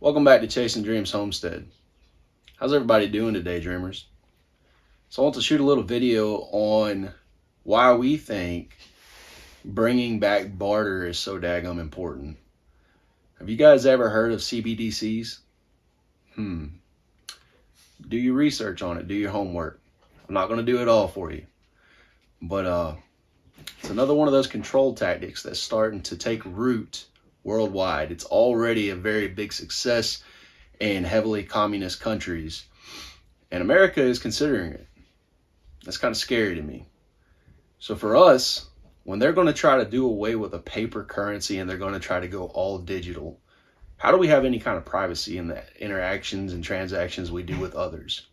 Welcome back to Chasing Dreams Homestead. How's everybody doing today, dreamers? So I want to shoot a little video on why we think bringing back barter is so daggum important. Have you guys ever heard of CBDCs? Do your research on it. Do your homework. I'm not going to do it all for you. But it's another one of those control tactics that's starting to take root worldwide. It's already a very big success in heavily communist countries, and America is considering it. That's kind of scary to me. So for us, when they're going to try to do away with a paper currency and they're going to try to go all digital, how do we have any kind of privacy in the interactions and transactions we do with others?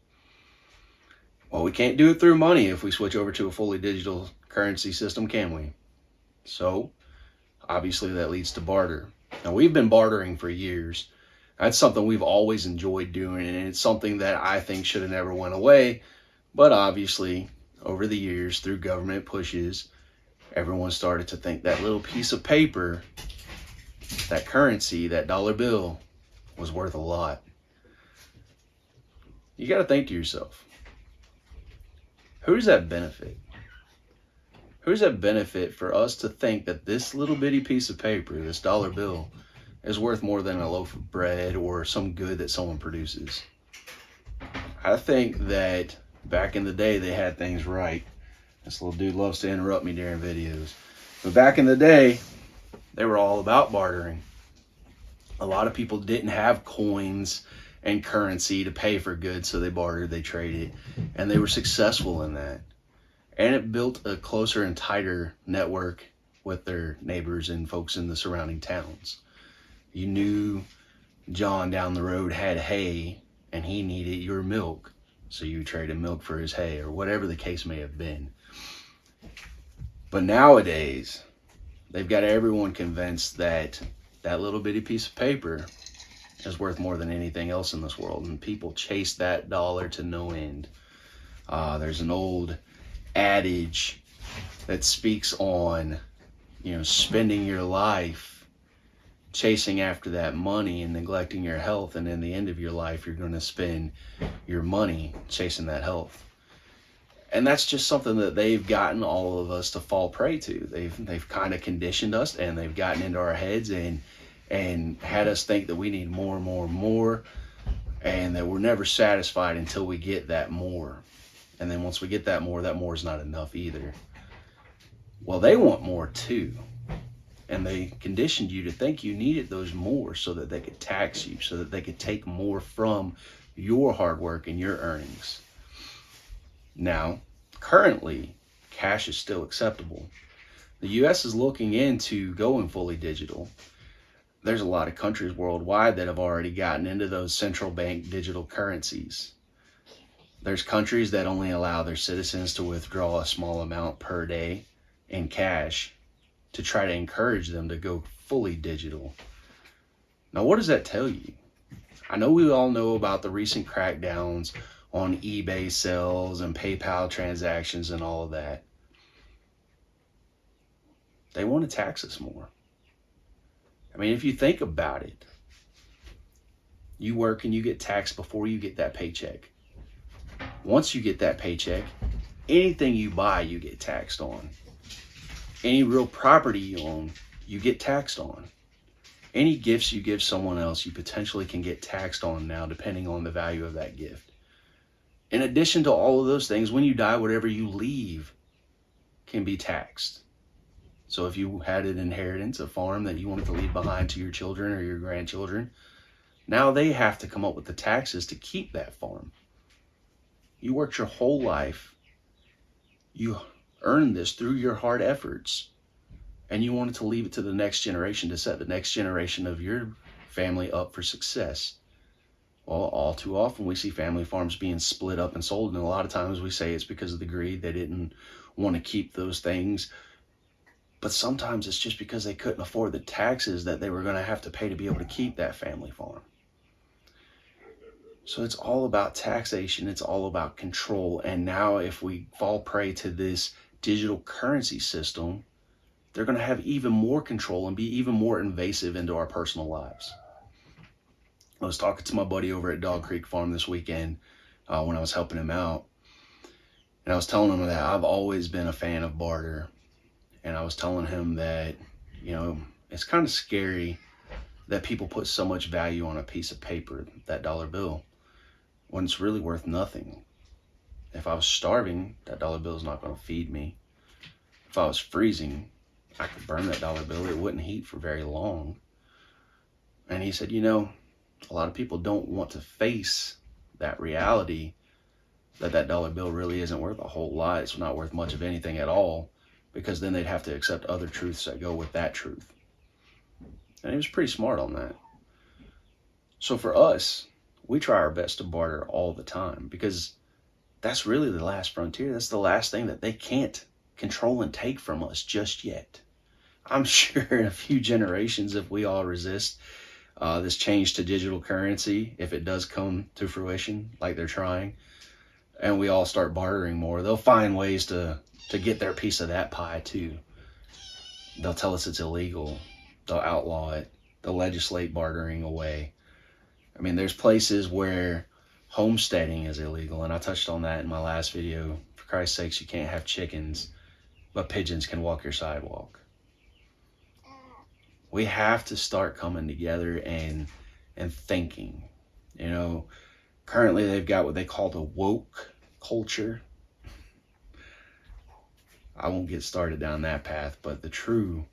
Well, we can't do it through money if we switch over to a fully digital currency system, can we? So obviously that leads to barter. Now, we've been bartering for years. That's something we've always enjoyed doing, and it's something that I think should have never went away. But obviously, over the years, through government pushes, everyone started to think that little piece of paper, that currency, that dollar bill, was worth a lot. You got to think to yourself, who does that benefit? Who does that benefit for us to think that this little bitty piece of paper, this dollar bill, is worth more than a loaf of bread or some good that someone produces? I think that back in the day, they had things right. This little dude loves to interrupt me during videos. But back in the day, they were all about bartering. A lot of people didn't have coins and currency to pay for goods, so they bartered, they traded, and they were successful in that. And it built a closer and tighter network with their neighbors and folks in the surrounding towns. You knew John down the road had hay and he needed your milk, so you traded milk for his hay, or whatever the case may have been. But nowadays, they've got everyone convinced that that little bitty piece of paper is worth more than anything else in this world, and people chase that dollar to no end. There's an old adage that speaks on, spending your life chasing after that money and neglecting your health, and in the end of your life you're going to spend your money chasing that health. And that's just something that they've gotten all of us to fall prey to. They've kind of conditioned us, and they've gotten into our heads and had us think that we need more and more and more, and that we're never satisfied until we get that more. And then once we get that more is not enough either. Well, they want more too. And they conditioned you to think you needed those more so that they could tax you, so that they could take more from your hard work and your earnings. Now, currently, cash is still acceptable. The US is looking into going fully digital. There's a lot of countries worldwide that have already gotten into those central bank digital currencies. There's countries that only allow their citizens to withdraw a small amount per day in cash to try to encourage them to go fully digital. Now, what does that tell you? I know we all know about the recent crackdowns on eBay sales and PayPal transactions and all of that. They want to tax us more. I mean, if you think about it, you work and you get taxed before you get that paycheck. Once you get that paycheck, anything you buy, you get taxed on. Any real property you own, you get taxed on. Any gifts you give someone else, you potentially can get taxed on now, depending on the value of that gift. In addition to all of those things, when you die, whatever you leave can be taxed. So if you had an inheritance, a farm that you wanted to leave behind to your children or your grandchildren, now they have to come up with the taxes to keep that farm. You worked your whole life. You earned this through your hard efforts, and you wanted to leave it to the next generation, to set the next generation of your family up for success. Well, all too often we see family farms being split up and sold, and a lot of times we say it's because of the greed. They didn't want to keep those things. But sometimes it's just because they couldn't afford the taxes that they were going to have to pay to be able to keep that family farm. So it's all about taxation. It's all about control. And now if we fall prey to this digital currency system, they're going to have even more control and be even more invasive into our personal lives. I was talking to my buddy over at Dog Creek Farm this weekend when I was helping him out. And I was telling him that I've always been a fan of barter. And I was telling him that, it's kind of scary that people put so much value on a piece of paper, that dollar bill, when it's really worth nothing. If I was starving, that dollar bill is not going to feed me. If I was freezing, I could burn that dollar bill. It wouldn't heat for very long. And he said, a lot of people don't want to face that reality that dollar bill really isn't worth a whole lot. It's not worth much of anything at all, because then they'd have to accept other truths that go with that truth. And he was pretty smart on that. So for us, we try our best to barter all the time, because that's really the last frontier. That's the last thing that they can't control and take from us just yet. I'm sure in a few generations, if we all resist this change to digital currency, if it does come to fruition like they're trying, and we all start bartering more, they'll find ways to get their piece of that pie too. They'll tell us it's illegal. They'll outlaw it. They'll legislate bartering away. I mean, there's places where homesteading is illegal, and I touched on that in my last video. For Christ's sakes, you can't have chickens, but pigeons can walk your sidewalk. We have to start coming together and thinking. Currently they've got what they call the woke culture. I won't get started down that path, but the true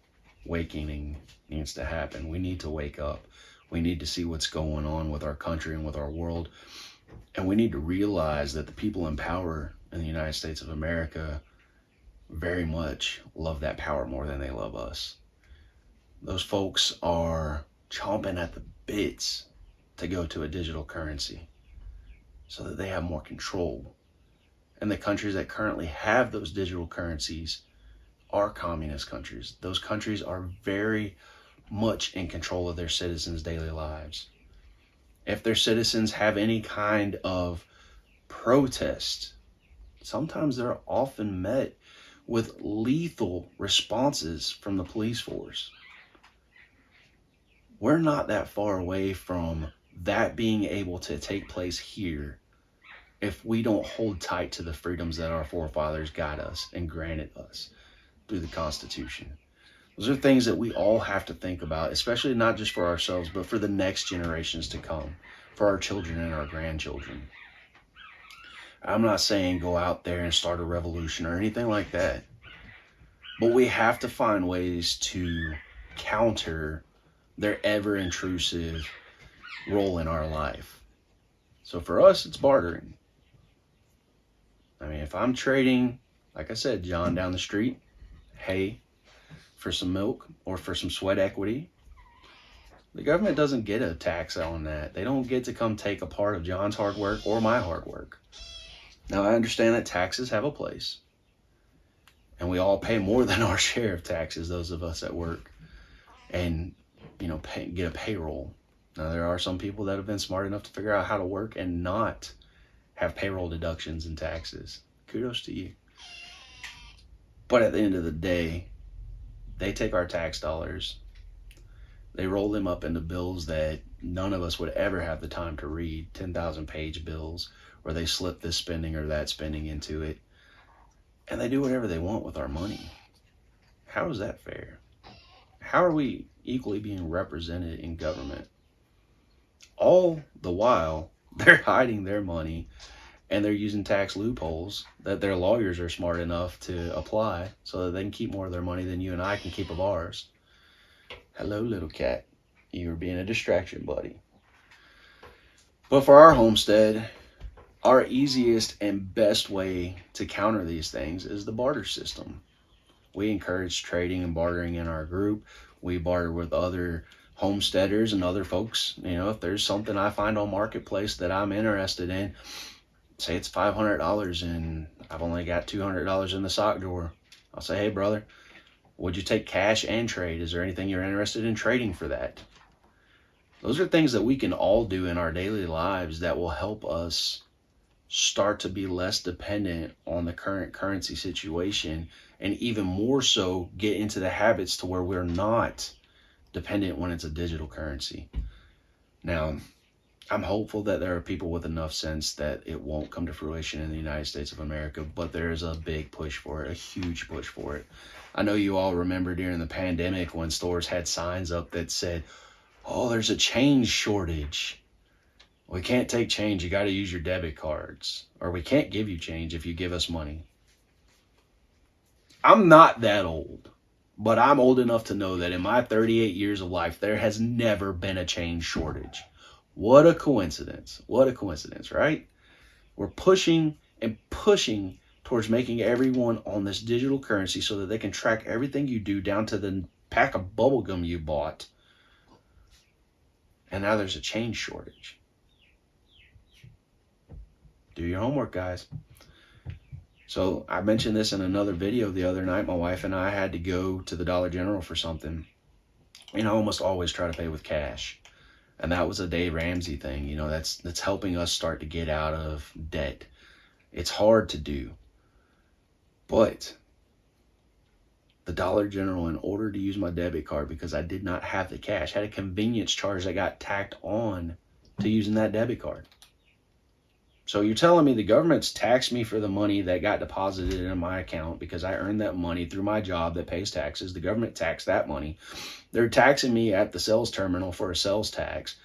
awakening needs to happen. We need to wake up. We need to see what's going on with our country and with our world. And we need to realize that the people in power in the United States of America very much love that power more than they love us. Those folks are chomping at the bits to go to a digital currency so that they have more control. And the countries that currently have those digital currencies are communist countries. Those countries are very much in control of their citizens' daily lives. If their citizens have any kind of protest, sometimes they're often met with lethal responses from the police force. We're not that far away from that being able to take place here if we don't hold tight to the freedoms that our forefathers got us and granted us through the Constitution. Those are things that we all have to think about, especially not just for ourselves, but for the next generations to come, for our children and our grandchildren. I'm not saying go out there and start a revolution or anything like that, but we have to find ways to counter their ever-intrusive role in our life. So for us, it's bartering. I mean, if I'm trading, like I said, John down the street, hay for some milk or for some sweat equity, the government doesn't get a tax on that. They don't get to come take a part of John's hard work or my hard work. Now, I understand that taxes have a place, and we all pay more than our share of taxes, those of us at work, and get a payroll. Now, there are some people that have been smart enough to figure out how to work and not have payroll deductions and taxes. Kudos to you. But at the end of the day, they take our tax dollars, they roll them up into bills that none of us would ever have the time to read, 10,000 page bills, where they slip this spending or that spending into it, and they do whatever they want with our money. How is that fair? How are we equally being represented in government? All the while, they're hiding their money, and they're using tax loopholes that their lawyers are smart enough to apply so that they can keep more of their money than you and I can keep of ours. Hello, little cat. You were being a distraction, buddy. But for our homestead, our easiest and best way to counter these things is the barter system. We encourage trading and bartering in our group. We barter with other homesteaders and other folks. If there's something I find on Marketplace that I'm interested in, say it's $500 and I've only got $200 in the sock drawer, I'll say, hey brother, would you take cash and trade? Is there anything you're interested in trading for that? Those are things that we can all do in our daily lives that will help us start to be less dependent on the current currency situation, and even more so get into the habits to where we're not dependent when it's a digital currency. Now, I'm hopeful that there are people with enough sense that it won't come to fruition in the United States of America, but there is a big push for it, a huge push for it. I know you all remember during the pandemic when stores had signs up that said, oh, there's a change shortage. We can't take change. You got to use your debit cards. Or we can't give you change if you give us money. I'm not that old, but I'm old enough to know that in my 38 years of life, there has never been a change shortage. What a coincidence. What a coincidence, right? We're pushing and pushing towards making everyone on this digital currency so that they can track everything you do down to the pack of bubble gum you bought. And now there's a change shortage. Do your homework, guys. So I mentioned this in another video the other night. My wife and I had to go to the Dollar General for something. I almost always try to pay with cash. And that was a Dave Ramsey thing. That's helping us start to get out of debt. It's hard to do. But the Dollar General, in order to use my debit card, because I did not have the cash, had a convenience charge that got tacked on to using that debit card. So you're telling me the government's taxed me for the money that got deposited in my account because I earned that money through my job that pays taxes. The government taxed that money. They're taxing me at the sales terminal for a sales tax.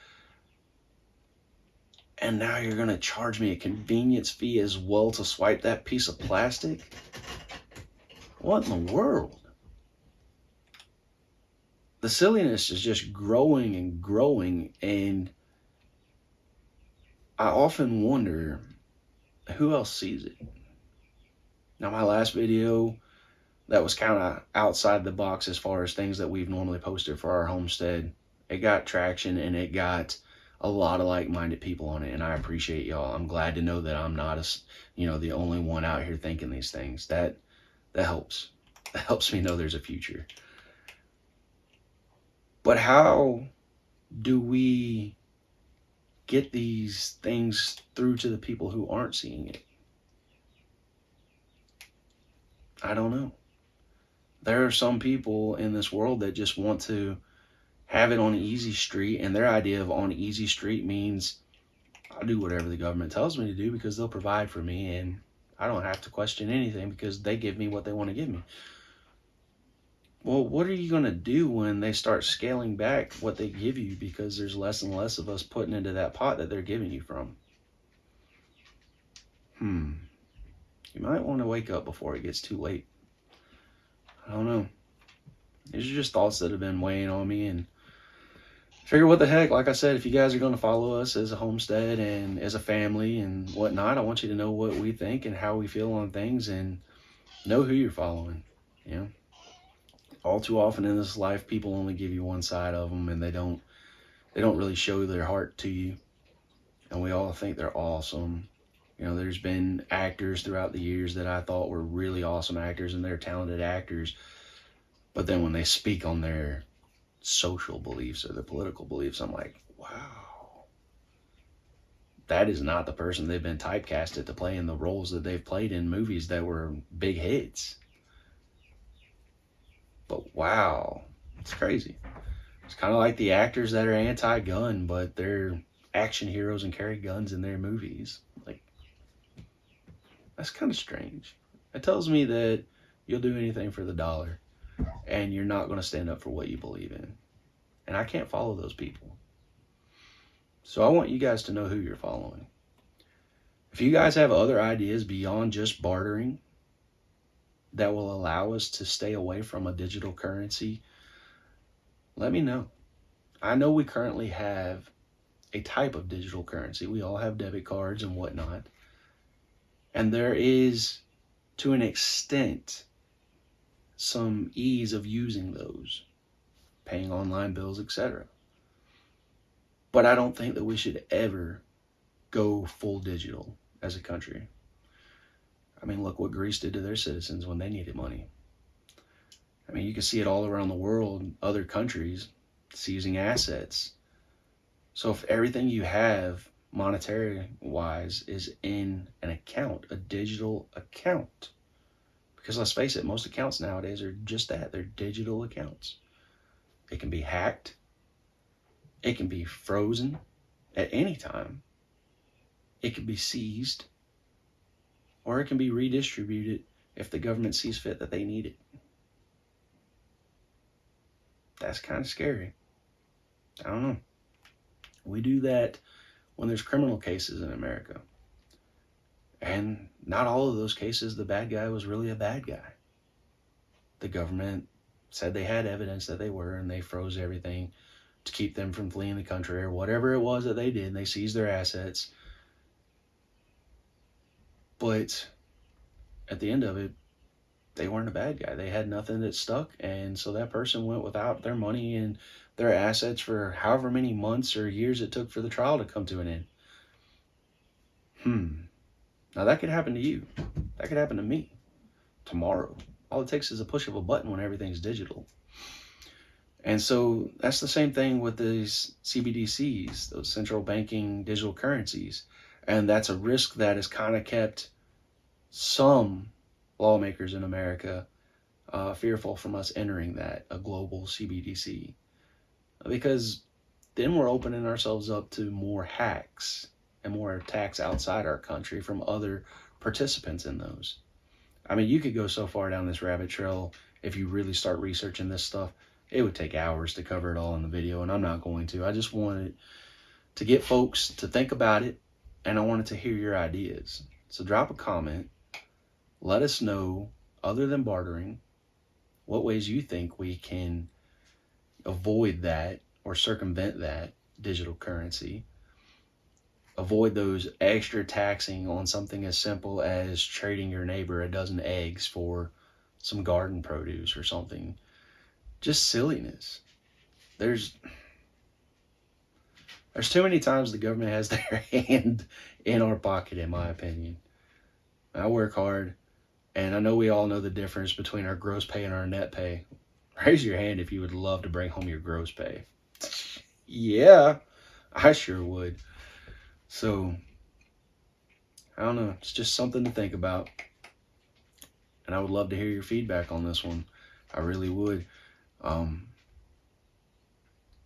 And now you're going to charge me a convenience fee as well to swipe that piece of plastic? What in the world? The silliness is just growing and growing, and I often wonder who else sees it. Now, my last video, that was kind of outside the box as far as things that we've normally posted for our homestead. It got traction and it got a lot of like-minded people on it, and I appreciate y'all. I'm glad to know that I'm not the only one out here thinking these things. That helps. That helps me know there's a future. But how do we get these things through to the people who aren't seeing it? I don't know. There are some people in this world that just want to have it on easy street, and their idea of on easy street means I'll do whatever the government tells me to do because they'll provide for me, and I don't have to question anything because they give me what they want to give me. Well, what are you going to do when they start scaling back what they give you because there's less and less of us putting into that pot that they're giving you from? You might want to wake up before it gets too late. I don't know. These are just thoughts that have been weighing on me, and figure what the heck. Like I said, if you guys are going to follow us as a homestead and as a family and whatnot, I want you to know what we think and how we feel on things, and know who you're following. All too often in this life, people only give you one side of them, and they don't really show their heart to you. And we all think they're awesome. There's been actors throughout the years that I thought were really awesome actors, and they're talented actors. But then when they speak on their social beliefs or their political beliefs, I'm like, wow, that is not the person they've been typecasted to play in the roles that they've played in movies that were big hits. But wow, it's crazy. It's kind of like the actors that are anti-gun, but they're action heroes and carry guns in their movies. Like, that's kind of strange. It tells me that you'll do anything for the dollar, and you're not going to stand up for what you believe in. And I can't follow those people. So I want you guys to know who you're following. If you guys have other ideas beyond just bartering that will allow us to stay away from a digital currency, let me know. I know we currently have a type of digital currency. We all have debit cards and whatnot. And there is, to an extent, some ease of using those, paying online bills, etc. But I don't think that we should ever go full digital as a country. Look what Greece did to their citizens when they needed money. You can see it all around the world, other countries seizing assets. So if everything you have monetary-wise is in an account, a digital account, because let's face it, most accounts nowadays are just that. They're digital accounts. It can be hacked. It can be frozen. at any time. It can be seized, or it can be redistributed if the government sees fit that they need it. That's kind of scary. I don't know. We do that when there's criminal cases in America. And not all of those cases, the bad guy was really a bad guy. The government said they had evidence that they were, and they froze everything to keep them from fleeing the country or whatever it was that they did. And they seized their assets. But at the end of it, they weren't a bad guy. They had nothing that stuck. And so that person went without their money and their assets for however many months or years it took for the trial to come to an end. Now that could happen to you. That could happen to me tomorrow. All it takes is a push of a button when everything's digital. And so that's the same thing with these CBDCs, those central banking digital currencies. And that's a risk that has kind of kept some lawmakers in America fearful from us entering a global CBDC. Because then we're opening ourselves up to more hacks and more attacks outside our country from other participants in those. I mean, you could go so far down this rabbit trail if you really start researching this stuff. It would take hours to cover it all in the video, and I'm not going to. I just wanted to get folks to think about it, and I wanted to hear your ideas. So drop a comment. Let us know, other than bartering, what ways you think we can avoid that or circumvent that digital currency. Avoid those extra taxing on something as simple as trading your neighbor a dozen eggs for some garden produce or something. Just silliness. There's too many times the government has their hand in our pocket, in my opinion. I work hard, and I know we all know the difference between our gross pay and our net pay. Raise your hand if you would love to bring home your gross pay. Yeah, I sure would. So, I don't know. It's just something to think about. And I would love to hear your feedback on this one. I really would.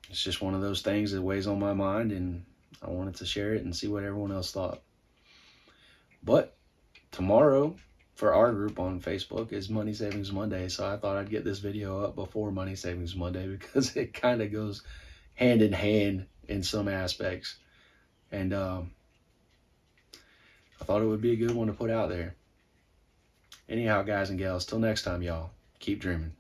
It's just one of those things that weighs on my mind, and I wanted to share it and see what everyone else thought. But tomorrow, for our group on Facebook, is Money Savings Monday, so I thought I'd get this video up before Money Savings Monday because it kind of goes hand in hand in some aspects. And I thought it would be a good one to put out there. Anyhow, guys and gals, till next time, y'all, keep dreaming.